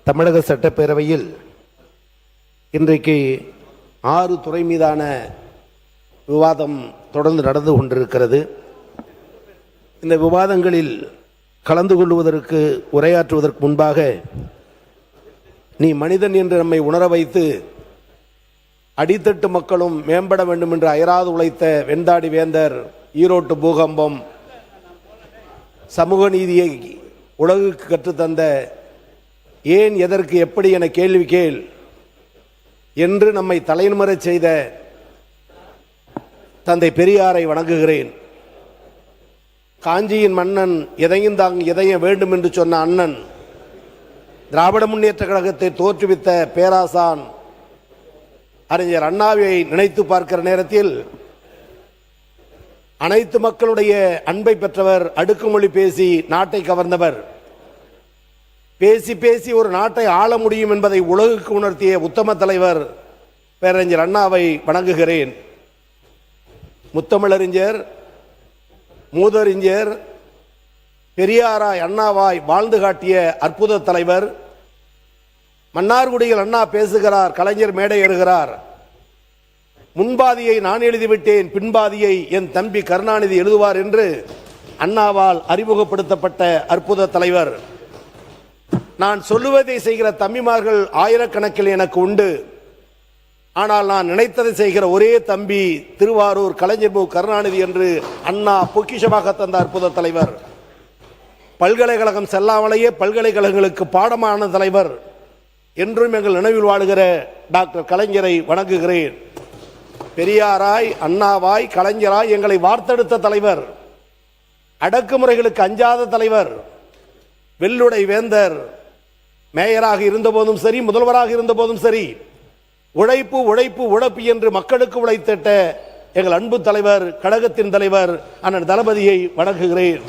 தமிழக சட்டப்பேரவையில் இன்றைக்கு 6 துறை மீதான விவாதம் தொடர்ந்து நடந்து கொண்டிருக்கிறது. இந்த விவாதங்களில் கலந்து கொள்வதற்கு உரையாற்றுவதற்கு முன்பாக நீ மனிதன் என்று நம்மை உணர வைத்து அடித்தட்டு மக்களும் மேம்பட வேண்டும் என்று அயராது உழைத்த வெண்தாடி வேந்தர், ஈரோட்டு பூகம்பம், சமூக நீதியை உலகுக்கு கற்றுத்தந்த ஏன் எதற்கு எப்படி என கேள்வி கேள் என்று நம்மை தலைமுறை செய்த தந்தை பெரியாரை வணங்குகிறேன். காஞ்சியின் மன்னன் எதையும் எதையும் வேண்டும் என்று சொன்ன அண்ணன், திராவிட முன்னேற்ற கழகத்தை தோற்றுவித்த பேராசான் அறிஞர் அண்ணாவை நினைத்து பார்க்கிற நேரத்தில் அனைத்து மக்களுடைய அன்பை பெற்றவர், அடுக்குமொழி பேசி நாட்டை கவர்ந்தவர், பேசி பேசி ஒரு நாட்டை ஆள முடியும் என்பதை உலகுக்கு உணர்த்திய உத்தம தலைவர் பேரறிஞர் அண்ணாவை வணங்குகிறேன். முத்தமிழறிஞர், மூதறிஞர், பெரியாராய் அண்ணாவாய் வாழ்ந்து காட்டிய அற்புத தலைவர். மன்னார்குடியில் அண்ணா பேசுகிறார், கலைஞர் மேடை ஏறுகிறார். முன்பாதியை நான் எழுதிவிட்டேன், பின்பாதியை என் தம்பி கருணாநிதி எழுதுவார் என்று அண்ணாவால் அறிமுகப்படுத்தப்பட்ட அற்புத தலைவர். நான் சொல்லுவதை செய்கிற தம்பிமார்கள் ஆயிரக்கணக்கில் எனக்கு உண்டு. ஆனால் நான் நினைத்ததை செய்கிற ஒரே தம்பி திருவாரூர் கலைஞர் கருணாநிதி என்று அண்ணா பொக்கிஷமாக தந்த அற்புத தலைவர். பல்கலைக்கழகம் செல்லாமலேயே பல்கலைக்கழகங்களுக்கு பாடமான தலைவர். என்றும் எங்கள் நினைவில் வாழுகிற டாக்டர் கலைஞரை வணங்குகிறேன். பெரியாராய், அண்ணாவாய், கலைஞராய் எங்களை வார்த்தெடுத்த தலைவர், அடக்குமுறைகளுக்கு அஞ்சாத தலைவர், வெள்ளுடை வேந்தர். மேயராக இருந்தபோதும் சரி, முதல்வராக இருந்தபோதும் சரி, உழைப்பு உழைப்பு உழைப்பு என்று மக்களுக்கு உழைத்திட்ட எங்கள் அன்பு தலைவர், கழகத்தின் தலைவர் அண்ணன் தளபதியை வணங்குகிறேன்.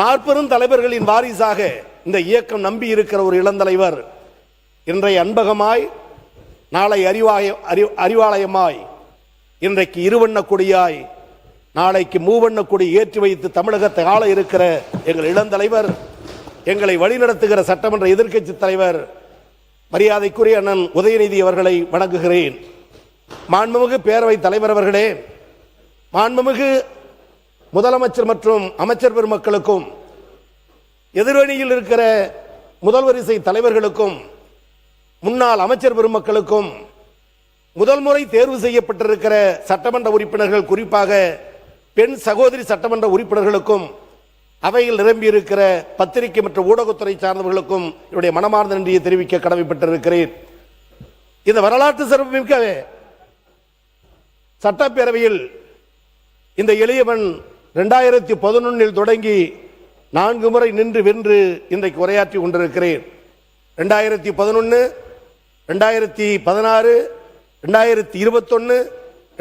40 தலைவர்களின் வாரிசாக இந்த இயக்கம் நம்பி இருக்கிற ஒரு இளந்தலைவர். இன்றைய அன்பகமாய், நாளை அறிவாலயமாய், இன்றைக்கு இருவண்ண கொடியாய், நாளைக்கு மூவண்ண கொடி ஏற்றி வைத்து தமிழகத்தை ஆள இருக்கிற எங்கள் இளந்தலைவர், எங்களை வழிநடத்துகிற சட்டமன்ற எதிர்க்கட்சி தலைவர் மரியாதைக்குரிய அண்ணன் உதயநிதி அவர்களை வணங்குகிறேன். மாண்புமிகு பேரவைத் தலைவர் அவர்களே, மாண்புமிகு முதலமைச்சர் மற்றும் அமைச்சர் பெருமக்களுக்கும், எதிரணியில் இருக்கிற முதல் வரிசை தலைவர்களுக்கும், முன்னாள் அமைச்சர் பெருமக்களுக்கும், முதல் முறை தேர்வு செய்யப்பட்டிருக்கிற சட்டமன்ற உறுப்பினர்கள், குறிப்பாக பெண் சகோதரி சட்டமன்ற உறுப்பினர்களுக்கும், அவையில் நிரம்பியிருக்கிற பத்திரிகை மற்றும் ஊடகத்துறை சார்ந்தவர்களுக்கும் என்னுடைய மனமார்ந்த நன்றியை தெரிவிக்க கடமைப்பட்டிருக்கிறேன். இந்த வரலாற்று சிறப்புமிக்க சட்டப்பேரவையில் இந்த எளியவன் 2011 தொடங்கி 4 முறை நின்று வென்று இன்றைக்கு உரையாற்றி கொண்டிருக்கிறேன். 2011, 2016, 2021,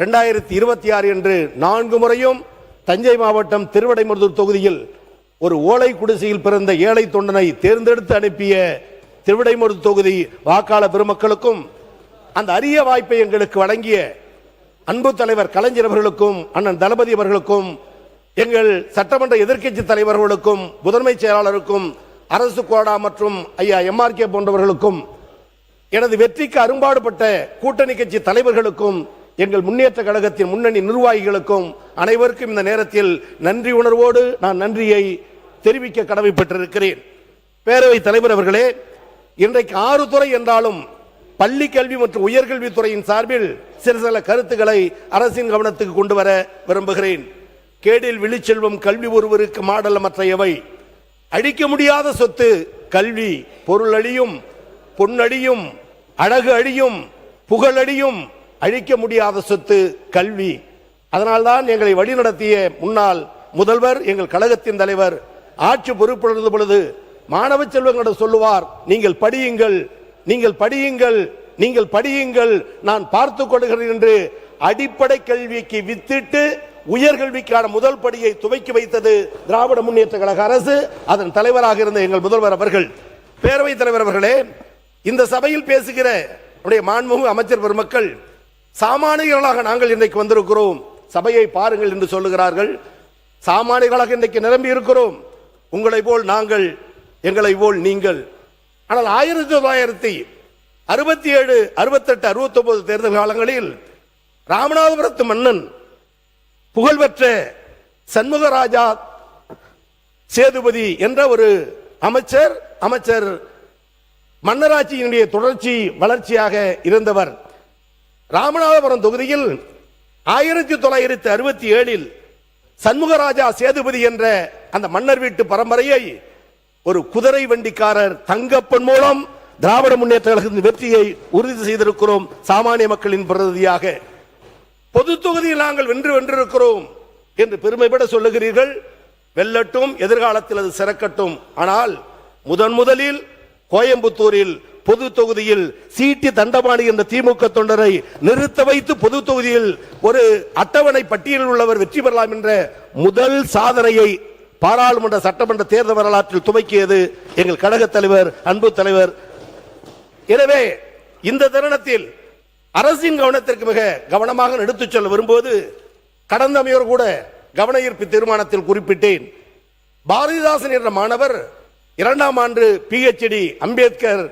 2026 என்று 4 முறையும் தஞ்சை மாவட்டம் திருவிடைமருதூர் தொகுதியில் ஒரு ஓலை குடிசையில் பிறந்த ஏழை தொண்டனை தேர்ந்தெடுத்து அனுப்பிய திருவிடைமருதூர் தொகுதி வாக்காளர் பெருமக்களுக்கும், அந்த அரிய வாய்ப்பை எங்களுக்கு வழங்கிய அன்பு தலைவர் கலைஞர் அவர்களுக்கும், அண்ணன் தளபதி அவர்களுக்கும், எங்கள் சட்டமன்ற எதிர்க்கட்சி தலைவர்களுக்கும், முதன்மை செயலாளருக்கும், அரசு கோடா மற்றும் ஐயா MRK போன்றவர்களுக்கும், எனது வெற்றிக்கு அரும்பாடுபட்ட கூட்டணி கட்சி தலைவர்களுக்கும், எங்கள் முன்னேற்ற கழகத்தின் முன்னணி நிர்வாகிகளுக்கும் அனைவருக்கும் இந்த நேரத்தில் நன்றி உணர்வோடு நான் நன்றியை தெரிவிக்க கடமைப்பட்டிருக்கிறேன். பேரவைத் தலைவர் அவர்களே, இன்றைக்கு 6 துறை என்றாலும் பள்ளி கல்வி மற்றும் உயர்கல்வித்துறையின் சார்பில் சில கருத்துக்களை அரசின் கவனத்துக்கு கொண்டு வர விரும்புகிறேன். கேடில் விழிச்செல்வம் கல்வி ஒருவருக்கு மாடல் மற்ற எவை, அழிக்க முடியாத சொத்து கல்வி, பொருள் அழியும், பொன்னடியும், அழகு அழியும், புகழடியும், அழிக்க முடியாத சொத்து கல்வி. அதனால்தான் எங்களை வழிநடத்திய முன்னாள் முதல்வர், எங்கள் கழகத்தின் தலைவர் ஆட்சி பொறுப்பிருந்த பொழுது மாணவ செல்வங்களிடம் சொல்லுவார், நீங்கள் படியுங்கள், நீங்கள் படியுங்கள், நீங்கள் படியுங்கள், நான் பார்த்துக் கொள்கிறேன் என்று அடிப்படை கல்விக்கு வித்திட்டு உயர்கல்விக்கான முதல் படியை துவக்கி வைத்தது திராவிட முன்னேற்ற கழக அரசு, அதன் தலைவராக இருந்த எங்கள் முதல்வர் அவர்கள். பேரவைத் தலைவர் அவர்களே, இந்த சபையில் பேசுகிற மாண்புமிகு அமைச்சர் பெருமக்கள், சாமானியர்களாக நாங்கள் இன்றைக்கு வந்திருக்கிறோம், சபையை பாருங்கள் என்று சொல்லுகிறார்கள். சாமானியர்களாக இன்றைக்கு நிரம்பி இருக்கிறோம். உங்களை போல் நாங்கள், எங்களை போல் நீங்கள். ஆனால் 1967, 68, 69 தேர்தல் காலங்களில் ராமநாதபுரத்து மன்னன் புகழ்பெற்ற சண்முகராஜா சேதுபதி என்ற ஒரு அமைச்சர் மன்னராட்சியினுடைய தொடர்ச்சி வளர்ச்சியாக இருந்தவர். ராமநாதபுரம் தொகுதியில் 1967 சண்முகராஜா சேதுபதி என்ற அந்த மன்னர் வீட்டு பரம்பரையை ஒரு குதிரை வண்டிக்காரர் தங்கப்பன் மூலம் திராவிட முன்னேற்ற கழகத்தின் வெற்றியை உறுதி செய்திருக்கிறோம். சாமானிய மக்களின் பிரதிநிதியாக பொது தொகுதியில் நாங்கள் வென்றிருக்கிறோம் என்று பெருமைப்பட சொல்லுகிறீர்கள். வெல்லட்டும், எதிர்காலத்தில் அது சிறக்கட்டும். ஆனால் முதலில் கோயம்புத்தூரில் பொது தொகுதியில் சீட்டி தண்டபாணி என்ற திமுக தொண்டரை நிறுத்த வைத்து பொது தொகுதியில் ஒரு அட்டவணை பட்டியலில் உள்ளவர் வெற்றி பெறலாம் என்ற முதல் சாதனையை பாராளுமன்ற சட்டமன்ற தேர்தல் வரலாற்றில் துவக்கியது எங்கள் கழக தலைவர், அன்பு தலைவர். எனவே இந்த தருணத்தில் அரசின் கவனத்திற்கு மிக கவனமாக எடுத்துச் செல்ல வரும்போது கடந்த முறையோர் கூட கவன ஈர்ப்பு தீர்மானத்தில் குறிப்பிட்டேன். பாரதிதாசன் என்ற மாணவர் 2ஆம் ஆண்டு PhD அம்பேத்கர்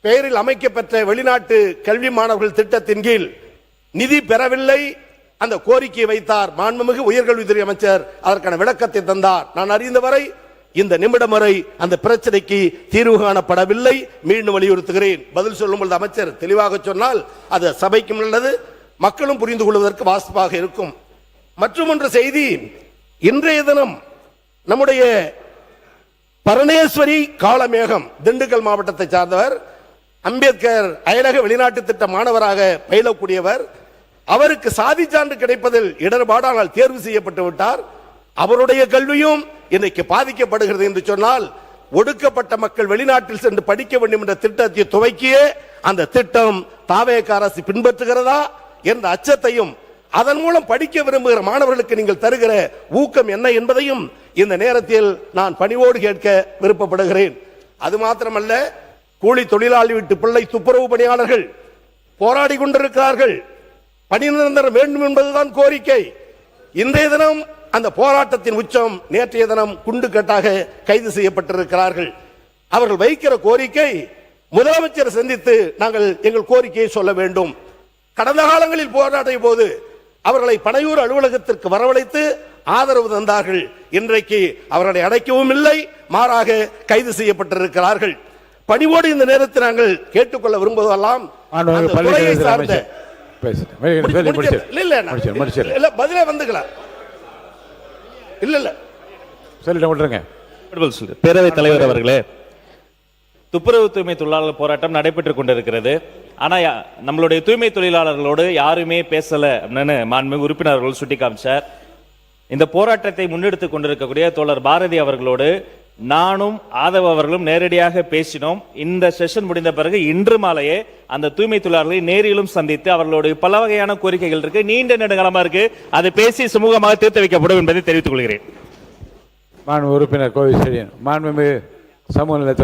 பெயரில் அமைக்கப்பட்ட வெளிநாட்டு கல்வி மாணவர்கள் திட்டத்தின் கீழ் நிதி பெறவில்லை. அந்த கோரிக்கையை வைத்தார். மாண்புமிகு உயர்கல்வித்துறை அமைச்சர் அதற்கான விளக்கத்தை தந்தார். நான் அறிந்தவரை இந்த நிமிடம் வரை அந்த பிரச்சனைக்கு தீர்வு காணப்படவில்லை. மீண்டும் வலியுறுத்துகிறேன். பதில் சொல்லும் பொழுது அமைச்சர் தெளிவாக சொன்னால் அது சபைக்கும் நல்லது, மக்களும் புரிந்து கொள்வதற்கு வாசிப்பாக இருக்கும். மற்றும் ஒன்று செய்தி, இன்றைய தினம் நம்முடைய பரமேஸ்வரி காளமேகம் திண்டுக்கல் மாவட்டத்தை சார்ந்தவர், அம்பேத்கர் அயலக வெளிநாட்டு திட்ட மாணவராக பயிலக்கூடியவர். அவருக்கு சாதி சான்று கிடைப்பதில் இடர்பாடானால் தேர்வு செய்யப்பட்டு விட்டார். அவருடைய கல்வியும் இன்னைக்கு பாதிக்கப்படுகிறது என்று சொன்னால் ஒடுக்கப்பட்ட மக்கள் வெளிநாட்டில் சென்று படிக்க வேண்டும் என்ற திட்டத்தை துவக்கிய அந்த திட்டம் தாவேக அரசு பின்பற்றுகிறதா என்ற அச்சத்தையும் அதன் மூலம் படிக்க விரும்புகிற மாணவர்களுக்கு நீங்கள் தருகிற ஊக்கம் என்ன என்பதையும் இந்த நேரத்தில் நான் பணிவோடு கேட்க விருப்பப்படுகிறேன். அது மாத்திரமல்ல, கூலி தொழிலாளி வீட்டு பிள்ளை துப்புரவு பணியாளர்கள் போராடி கொண்டிருக்கிறார்கள். பணி நிரந்தரம் வேண்டும் என்பதுதான் கோரிக்கை. இன்றைய தினம் அந்த போராட்டத்தின் உச்சம். நேற்றைய தினம் குண்டுக்கட்டாக கைது செய்யப்பட்டிருக்கிறார்கள். அவர்கள் வைக்கிற கோரிக்கை முதலமைச்சரை சந்தித்து நாங்கள் எங்கள் கோரிக்கையை சொல்ல வேண்டும். கடந்த காலங்களில் போராடிய போது அவர்களை பனையூர் அலுவலகத்திற்கு வரவழைத்து ஆதரவு தந்தார்கள். இன்றைக்கு அவர்களை அடைக்கவும் இல்லை, மாறாக கைது செய்யப்பட்டிருக்கிறார்கள். பணிவோடு இந்த நேரத்தில் நாங்கள் கேட்டுக்கொள்ள விரும்புவதெல்லாம் பதிலே வந்துக்கலாம். பேரவைத் தலைவர் அவர்களே, துப்புரவு தூய்மை தொழிலாளர் போராட்டம் நடைபெற்றுக் கொண்டிருக்கிறது. ஆனா நம்மளுடைய தூய்மை தொழிலாளர்களோடு யாருமே பேசல அப்படின்னு மாண்புமிகு உறுப்பினர்கள் சுட்டி காமிச்சார். இந்த போராட்டத்தை முன்னெடுத்துக் கொண்டிருக்கக்கூடிய தோழர் பாரதி அவர்களோடு நானும் ஆதவ அவர்களும் நேரடியாக பேசினோம். இந்த செஷன் முடிந்த பிறகு இன்று மாலையே அந்த தூய்மை தொழிலாளர்களை நேரிலும் சந்தித்து அவர்களுடைய பல வகையான கோரிக்கைகள் இருக்கு, நீண்ட நெடுங்காலமா இருக்கு, அதை பேசி சுமூகமாக தீர்த்து வைக்கப்படும் என்பதை தெரிவித்துக் கொள்கிறேன். மாண்பு உறுப்பினர் கோவை செழியன், மாண்புமிகு சமூக